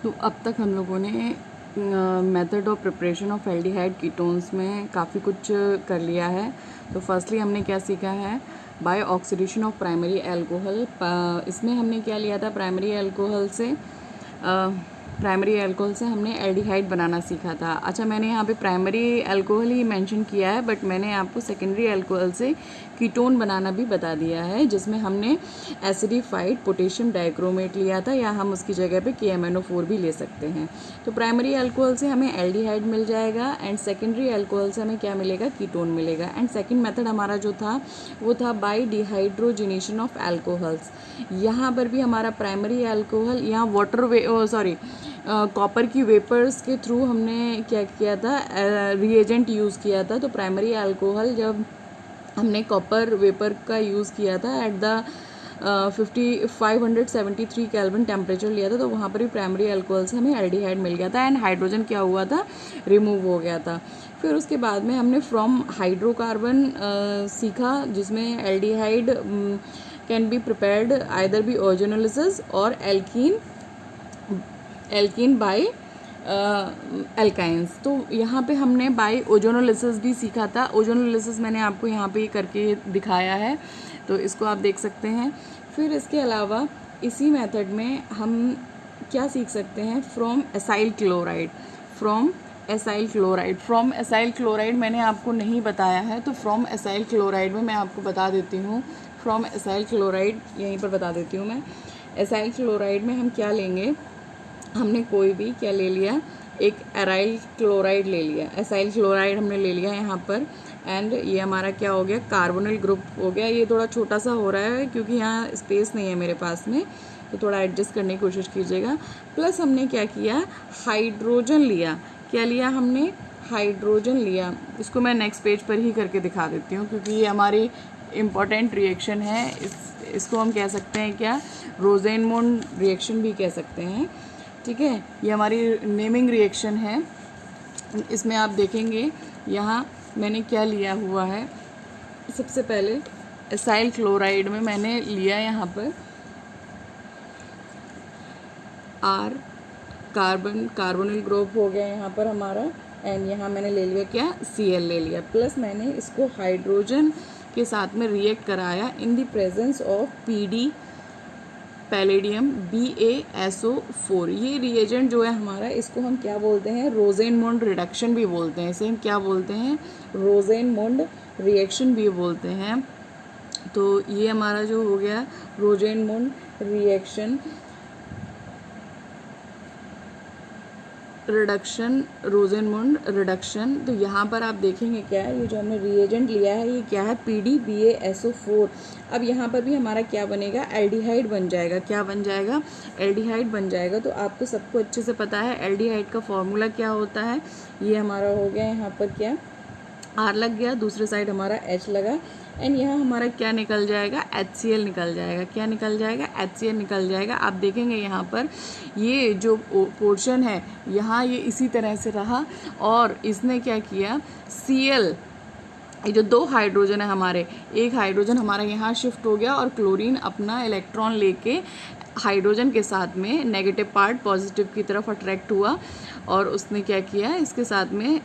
तो अब तक हम लोगों ने method of preparation of aldehyde ketones में काफ़ी कुछ कर लिया है। तो फर्स्टली हमने क्या सीखा है, by oxidation of primary alcohol. इसमें हमने क्या लिया था, प्राइमरी अल्कोहल से हमने एल्डिहाइड बनाना सीखा था। अच्छा, मैंने यहाँ पे प्राइमरी अल्कोहल ही मेंशन किया है, बट मैंने आपको सेकेंडरी अल्कोहल से कीटोन बनाना भी बता दिया है, जिसमें हमने एसिडिफाइड पोटेशियम डाइक्रोमेट लिया था, या हम उसकी जगह पे KMnO4 भी ले सकते हैं। तो प्राइमरी अल्कोहल से हमें एल्डिहाइड मिल जाएगा एंड सेकेंडरी अल्कोहल से हमें क्या मिलेगा, कीटोन मिलेगा। एंड सेकेंड मेथड हमारा जो था वो था बाय डिहाइड्रोजिनेशन ऑफ अल्कोहल्स। यहाँ पर भी हमारा प्राइमरी अल्कोहल, यहाँ कॉपर की वेपर्स के थ्रू हमने क्या किया था, रिएजेंट यूज़ किया था। तो प्राइमरी अल्कोहल जब हमने कॉपर वेपर का यूज़ किया था एट द 573 केल्विन टेम्परेचर लिया था, तो वहाँ पर भी प्राइमरी अल्कोहल से हमें एल्डिहाइड मिल गया था एंड हाइड्रोजन क्या हुआ था, रिमूव हो गया था। फिर उसके बाद में हमने फ्रॉम हाइड्रोकार्बन सीखा, जिसमें aldehyde can be prepared either be ozonolysis और एल्कीन बाय एल्काइंस। तो यहाँ पे हमने बाय ओजोनोलिसिस भी सीखा था। ओजोनोलिसिस मैंने आपको यहाँ पे करके दिखाया है, तो इसको आप देख सकते हैं। फिर इसके अलावा इसी मेथड में हम क्या सीख सकते हैं, फ्रॉम एसाइल क्लोराइड मैंने आपको नहीं बताया है, तो फ्रॉम एसाइल क्लोराइड में मैं आपको बता देती हूँ। फ्रॉम एसाइल क्लोराइड यहीं पर बता देती हूँ मैं। एसाइल क्लोराइड में हम क्या लेंगे, हमने कोई भी क्या ले लिया, एक एराइल क्लोराइड ले लिया, एसाइल क्लोराइड हमने ले लिया यहाँ पर। एंड ये हमारा क्या हो गया, कार्बोनिल ग्रुप हो गया। ये थोड़ा छोटा सा हो रहा है क्योंकि यहाँ स्पेस नहीं है मेरे पास में, तो थोड़ा एडजस्ट करने की कोशिश कीजिएगा। प्लस हमने क्या किया, हाइड्रोजन लिया। क्या लिया हमने, हाइड्रोजन लिया। इसको मैं नेक्स्ट पेज पर ही करके दिखा देती हूँ क्योंकि ये हमारी इम्पॉर्टेंट रिएक्शन है। इसको हम कह सकते हैं क्या, रोज़ेनमुंड रिएक्शन भी कह सकते हैं। ठीक है, ये हमारी नेमिंग रिएक्शन है। इसमें आप देखेंगे यहाँ मैंने क्या लिया हुआ है, सबसे पहले एसाइल क्लोराइड में मैंने लिया यहाँ पर R, कार्बोनिल ग्रुप हो गया यहाँ पर हमारा। एंड यहाँ मैंने ले लिया क्या, Cl ले लिया। प्लस मैंने इसको हाइड्रोजन के साथ में रिएक्ट कराया in the presence of PD palladium BaSO4। ये रिएजेंट जो है हमारा, इसको हम क्या बोलते हैं, रोज़ेनमुंड रिडक्शन भी बोलते हैं। इसे हम क्या बोलते हैं, रोज़ेनमुंड रिएक्शन भी बोलते हैं। तो ये हमारा जो हो गया रोज़ेनमुंड रोज़ेनमुंड रिडक्शन। तो यहाँ पर आप देखेंगे क्या है, ये जो हमने रिएजेंट लिया है ये क्या है, PDBaSO4। अब यहाँ पर भी हमारा क्या बनेगा, एल्डिहाइड बन जाएगा। क्या बन जाएगा, एल्डिहाइड बन जाएगा। तो आपको सबको अच्छे से पता है एल्डिहाइड का फॉर्मूला क्या होता है। ये हमारा हो गया यहाँ पर क्या, R लग गया, दूसरे साइड हमारा H लगा, एंड यहाँ हमारा क्या निकल जाएगा, HCl निकल जाएगा। क्या निकल जाएगा, HCl निकल जाएगा। आप देखेंगे यहाँ पर ये जो पोर्शन है यहाँ ये इसी तरह से रहा, और इसने क्या किया, Cl, ये जो दो हाइड्रोजन है हमारे, एक हाइड्रोजन हमारा यहाँ शिफ्ट हो गया और क्लोरीन अपना इलेक्ट्रॉन लेके हाइड्रोजन के साथ में नेगेटिव पार्ट पॉजिटिव की तरफ अट्रैक्ट हुआ, और उसने क्या किया, इसके साथ में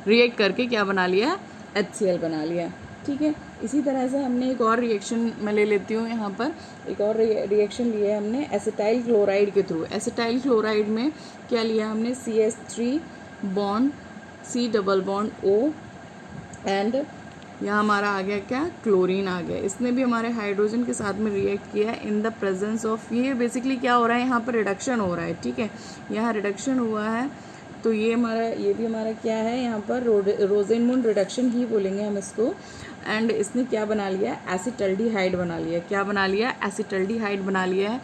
रिएक्ट करके क्या बना लिया, HCl बना लिया। ठीक है, इसी तरह से हमने एक और रिएक्शन मैं ले लेती हूँ। यहाँ पर एक और रिएक्शन लिया है हमने एसिटाइल क्लोराइड के थ्रू। एसिटाइल क्लोराइड में क्या लिया हमने, CH3 bond C double bond O, and यहाँ हमारा आ गया क्या, क्लोरीन आ गया। इसने भी हमारे हाइड्रोजन के साथ में रिएक्ट किया इन द प्रेजेंस ऑफ, ये बेसिकली क्या हो रहा है, यहाँ पर रिडक्शन हो रहा है। ठीक है, यहाँ रिडक्शन हुआ है, तो ये भी हमारा क्या है, यहाँ पर रोज़ेनमुंड रिडक्शन ही बोलेंगे हम इसको। एंड इसने क्या बना लिया, एसिटल्डिहाइड बना लिया। क्या बना लिया, एसिटल्डिहाइड बना लिया है।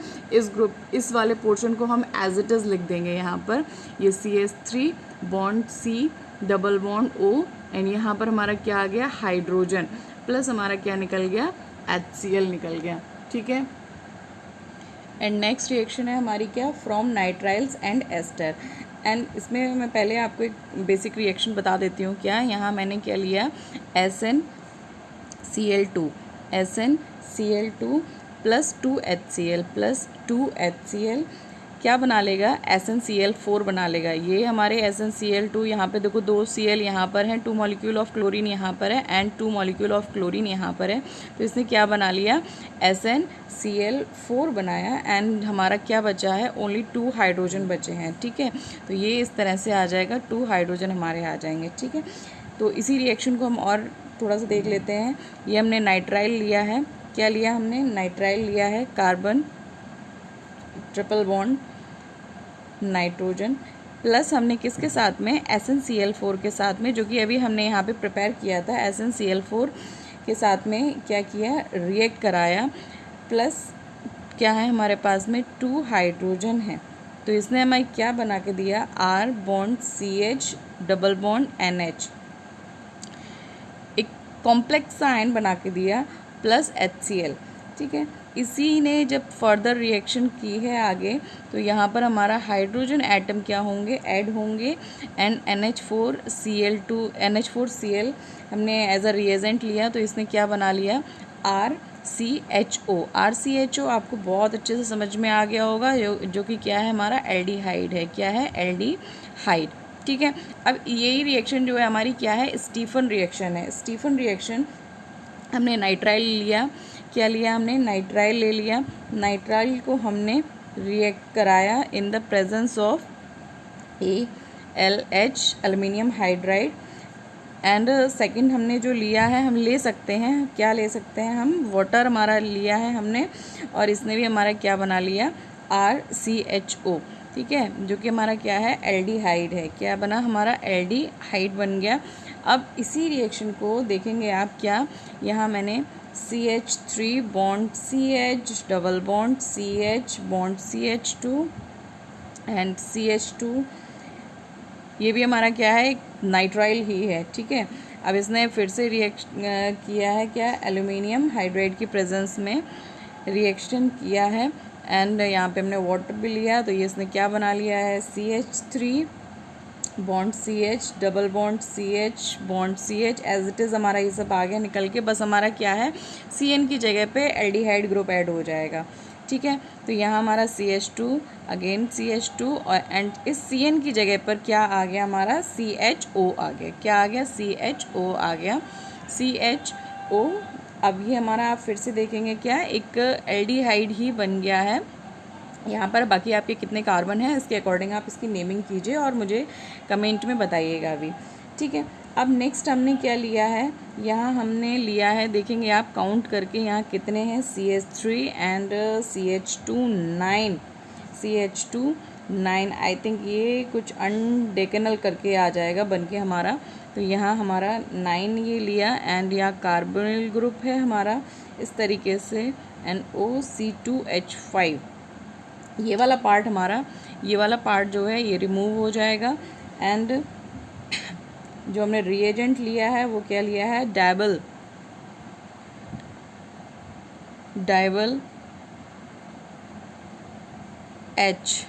इस वाले पोर्शन को हम एज इट इज़ लिख देंगे यहाँ पर, ये CH3 bond C double bond O, and यहाँ पर हमारा क्या आ गया, हाइड्रोजन, प्लस हमारा क्या निकल गया, HCl निकल गया। ठीक है, एंड नेक्स्ट रिएक्शन है हमारी क्या, from nitriles and ester. And इसमें मैं पहले आपको एक बेसिक रिएक्शन बता देती हूँ। क्या, यहाँ मैंने क्या लिया, SnCl2 plus 2HCl plus 2HCl क्या बना लेगा, SnCl4 बना लेगा। ये हमारे SnCl2 यहाँ पे देखो 2 Cl यहाँ पर है, 2 मॉलिक्यूल ऑफ क्लोरीन यहाँ पर है एंड 2 मॉलिक्यूल ऑफ क्लोरीन यहाँ पर है। तो इसने क्या बना लिया, SnCl4 बनाया एंड हमारा क्या बचा है, ओनली 2 हाइड्रोजन बचे हैं। ठीक है, तो ये इस तरह से आ जाएगा, 2 हाइड्रोजन हमारे आ जाएंगे। ठीक है, तो इसी रिएक्शन को हम और थोड़ा सा देख लेते हैं। ये हमने नाइट्राइल लिया है, क्या लिया हमने, नाइट्राइल लिया है, carbon triple bond nitrogen, plus हमने किसके साथ में, SnCl4 के साथ में, जो कि अभी हमने यहाँ पे प्रिपेयर किया था, SnCl4 के साथ में क्या किया, रिएक्ट कराया, प्लस क्या है हमारे पास में 2 हाइड्रोजन है। तो इसने हमें क्या बना के दिया, R bond CH double bond NH, एक कॉम्प्लेक्स सा आयन बना के दिया, प्लस HCl। ठीक है, इसी ने जब फर्दर रिएक्शन की है आगे, तो यहाँ पर हमारा हाइड्रोजन एटम क्या होंगे, ऐड होंगे एंड NH4Cl हमने एज अ रिएजेंट लिया, तो इसने क्या बना लिया, RCHO। RCHO आपको बहुत अच्छे से समझ में आ गया होगा, जो कि क्या है हमारा एल्डिहाइड है, क्या है, एल्डिहाइड। ठीक है, अब यही रिएक्शन जो है हमारी क्या है, स्टीफन रिएक्शन है। स्टीफन रिएक्शन हमने नाइट्राइल लिया, क्या लिया हमने, नाइट्राइल ले लिया, नाइट्राइल को हमने रिएक्ट कराया in the presence of ALH aluminium hydride and second हमने जो लिया है, हम ले सकते हैं, क्या ले सकते हैं हम, वाटर हमारा लिया है हमने, और इसने भी हमारा क्या बना लिया, RCHO। ठीक है, जो कि हमारा क्या है, एल्डिहाइड है, क्या बना हमारा, एल्डिहाइड बन गया। अब इसी रिएक्शन को देखेंगे आप, क्या यहाँ मैंने CH3 bond CH double bond CH bond CH2 and CH2, ये भी हमारा क्या है, एक नाइट्राइल ही है। ठीक है, अब इसने फिर से रिएक्ट किया है, क्या, एल्युमिनियम हाइड्राइड की प्रेजेंस में रिएक्शन किया है एंड यहाँ पे हमने वाटर भी लिया, तो ये इसने क्या बना लिया है, CH3 bond CH double bond CH bond CH, as it is हमारा ये सब आ गया निकल के, बस हमारा क्या है, CN की जगह पे एल्डिहाइड ग्रुप ऐड हो जाएगा। ठीक है, तो यहाँ हमारा CH2 अगेन CH2 और एंड इस CN की जगह पर क्या आ गया हमारा, CHO आ गया, क्या आ गया, CHO आ गया, CHO। अब ये हमारा आप फिर से देखेंगे क्या, एक एल्डिहाइड ही बन गया है यहाँ पर। बाकी आपके कितने कार्बन हैं इसके अकॉर्डिंग आप इसकी नेमिंग कीजिए और मुझे कमेंट में बताइएगा अभी। ठीक है, अब नेक्स्ट हमने क्या लिया है, यहाँ हमने लिया है, देखेंगे आप काउंट करके यहाँ कितने हैं, CH3 and CH2 9, CH2 9, I think ये कुछ अनडेकेनल करके आ जाएगा बन के हमारा। तो यहाँ हमारा 9 ये लिया एंड यहाँ कार्बोनिल ग्रुप है हमारा इस तरीके से, NOC2H5, ये वाला पार्ट हमारा, ये वाला पार्ट जो है ये रिमूव हो जाएगा एंड जो हमने रिएजेंट लिया है वो क्या लिया है, डाइबल H